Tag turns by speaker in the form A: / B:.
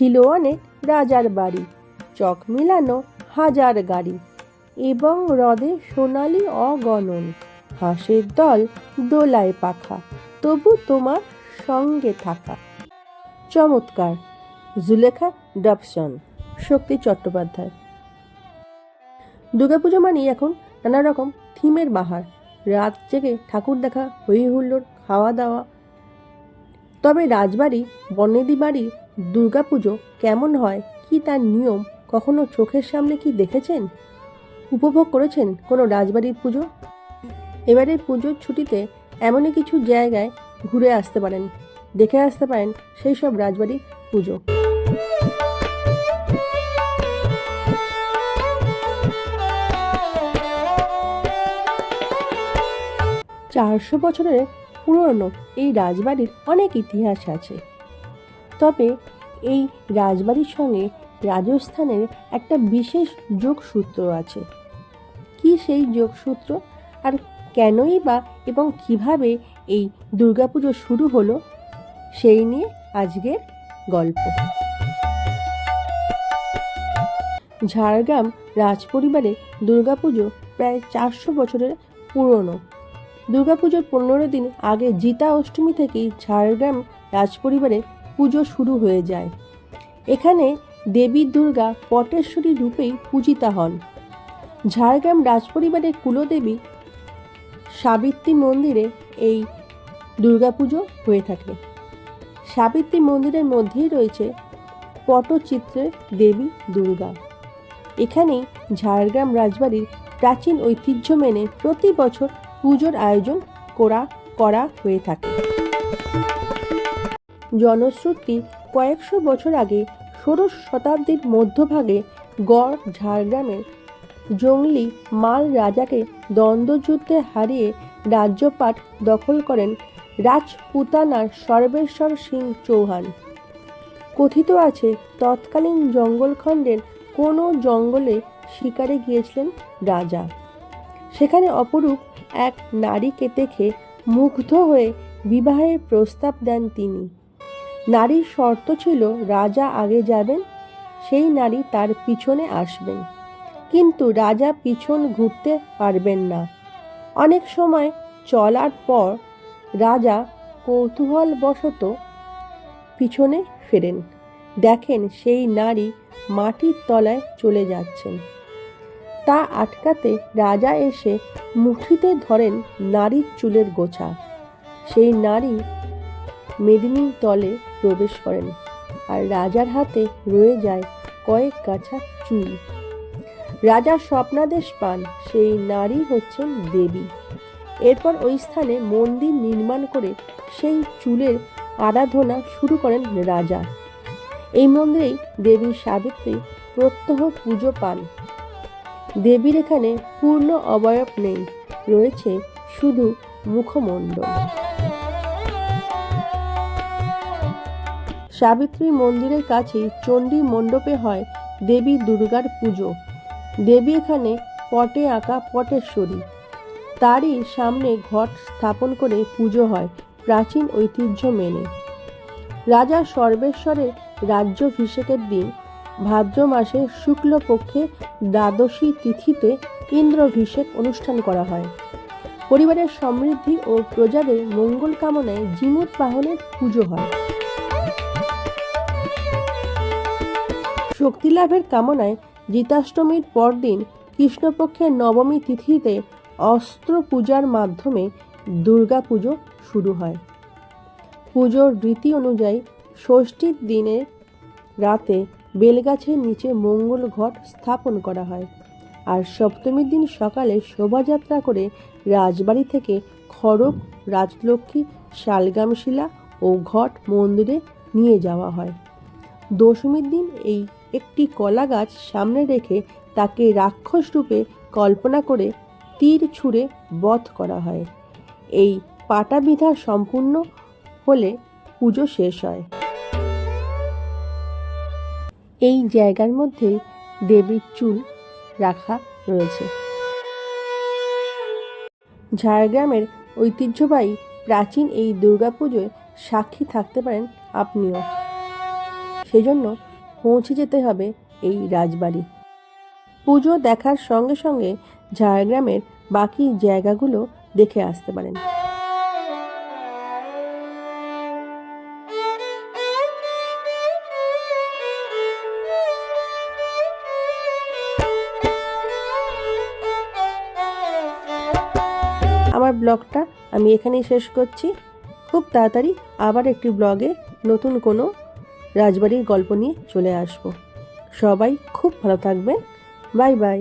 A: ছিল অনেক রাজার বাড়ি, চক মিলানো হাজার গাড়ি, এবং হ্রদে সোনালি অগণন, হাঁসের দল দোলায় পাখা, তবু তোমার সঙ্গে থাকা। চমৎকার। জুলেখা ডবসন, শক্তি চট্টোপাধ্যায়। দুর্গাপুজো মানেই এখন নানা রকম থিমের বাহার, রাত জেগে ঠাকুর দেখা, হই হুল্লোড়, খাওয়া দাওয়া। তবে রাজবাড়ি বনেদি বাড়ির দুর্গাপুজো কেমন হয়, কি তার নিয়ম, কখনো চোখের সামনে কি দেখেছেন, উপভোগ করেছেন কোনো রাজবাড়ির পুজো? এবারের পুজোর ছুটিতে এমনই কিছু জায়গায় ঘুরে আসতে পারেন, দেখে আসতে পারেন সেই সব রাজবাড়ির পুজো। চারশো বছরের পুরনো এই রাজবাড়ির অনেক ইতিহাস আছে। তবে এই রাজবাড়ির সঙ্গে রাজস্থানের একটা বিশেষ যোগসূত্র আছে। কি সেই যোগসূত্র, আর কেনই বা এবং কিভাবে এই দুর্গাপুজো শুরু হলো, সেই নিয়ে আজকের গল্প। ঝাড়গ্রাম রাজপরিবারে দুর্গাপুজো প্রায় 400 বছরের পুরনো। দুর্গাপুজোর 15 দিন আগে জিতা অষ্টমী থেকেই ঝাড়গ্রাম রাজপরিবারে পুজো শুরু হয়ে যায়। এখানে দেবী দুর্গা পটেশ্বরী রূপেই পূজিতা হন। ঝাড়গ্রাম রাজপরিবারের কুলদেবী সাবিত্রী মন্দিরে এই দুর্গাপুজো হয়ে থাকে। সাবিত্রী মন্দিরের মধ্যেই রয়েছে পটচিত্রের দেবী দুর্গা। এখানেই ঝাড়গ্রাম রাজবাড়ির প্রাচীন ঐতিহ্য মেনে প্রতি বছর পুজোর আয়োজন করা হয়ে থাকে। জনশ্রুতি কয়েকশো বছর আগে 16 শতাব্দীর মধ্যভাগে গড় ঝাড়গ্রামের জঙ্গলি মাল রাজাকে দ্বন্দ্বযুদ্ধে হারিয়ে রাজ্যপাট দখল করেন রাজপুতানার সর্বেশ্বর সিং চৌহান। কথিত আছে তৎকালীন জঙ্গলখণ্ডের কোনো জঙ্গলে শিকারে গিয়েছিলেন রাজা। সেখানে অপরূপ এক নারীকে দেখে মুগ্ধ হয়ে বিবাহের প্রস্তাব দেন তিনি। নারীর শর্ত ছিল রাজা আগে যাবেন, সেই নারী তার পিছনে আসবেন, কিন্তু রাজা পিছন ঘুরতে পারবেন না। অনেক সময় চলার পর রাজা কৌতূহলবশত পিছনে ফেরেন, দেখেন সেই নারী মাটির তলায় চলে যাচ্ছেন। তা আটকাতে রাজা এসে মুঠিতে ধরেন নারীর চুলের গোছা। সেই নারী মেদিনীর তলে প্রবেশ করেন, আর রাজার হাতে রয়ে যায় কয়েক গাছা চুল। রাজা স্বপ্নাদেশ পান, সেই নারী হচ্ছেন দেবী। এরপর ওই স্থানে মন্দির নির্মাণ করে সেই চুলের আরাধনা শুরু করেন রাজা। এই মন্দিরেই দেবী সাবিত্রী প্রত্যহ পুজো পান। দেবীর এখানে পূর্ণ অবয়ব নেই, রয়েছে শুধু মুখমণ্ডল। সাবিত্রী মন্দিরের কাছেই চণ্ডী মণ্ডপে হয় দেবী দুর্গার পুজো। দেবী এখানে পটে আঁকা পটেশ্বরী, তারই সামনে ঘট স্থাপন করে পুজো হয় প্রাচীন ঐতিহ্য মেনে। রাজা সর্বেশ্বরের রাজ্যাভিষেকের দিন ভাদ্র মাসে শুক্লপক্ষে দ্বাদশী তিথিতে ইন্দ্রাভিষেক অনুষ্ঠান করা হয়। পরিবারের সমৃদ্ধি ও প্রজাদের মঙ্গল কামনায় জিমুত বাহনের পুজো হয়। শক্তিলাভের কামনায় জিতাষ্টমীর পরদিন কৃষ্ণপক্ষের নবমী তিথিতে অস্ত্র পূজার মাধ্যমে দুর্গা পুজো শুরু হয়। পুজোর রীতি অনুযায়ী ষষ্ঠীর দিনের রাতে বেলগাছের নিচে মঙ্গল ঘট স্থাপন করা হয়, আর সপ্তমীর দিন সকালে শোভাযাত্রা করে রাজবাড়ি থেকে খড়গ, রাজলক্ষ্মী, শালগ্রামশিলা ও ঘট মন্দিরে নিয়ে যাওয়া হয়। দশমীর দিন এই একটি কলা গাছ সামনে রেখে তাকে রাক্ষস রূপে কল্পনা করে তীর ছুঁড়ে বধ করা হয়। এই পাটাবিধা সম্পূর্ণ হলে পুজো শেষ হয়। এই জায়গার মধ্যে দেবীর চুল রাখা রয়েছে। ঝাড়গ্রামের ঐতিহ্যবাহী প্রাচীন এই দুর্গাপুজোয় সাক্ষী থাকতে পারেন আপনিও। সেজন্য পৌঁছে যেতে হবে এই রাজবাড়ি। পুজো দেখার সঙ্গে সঙ্গে ঝাড়গ্রামের বাকি জায়গাগুলো দেখে আসতে পারেন। আমার ব্লগটা আমি এখানেই শেষ করছি। খুব তাড়াতাড়ি আবার একটি ব্লগে নতুন কোনো রাজবাড়ির গল্প নিয়ে চলে আসব। সবাই খুব ভালো থাকবেন। Bye bye.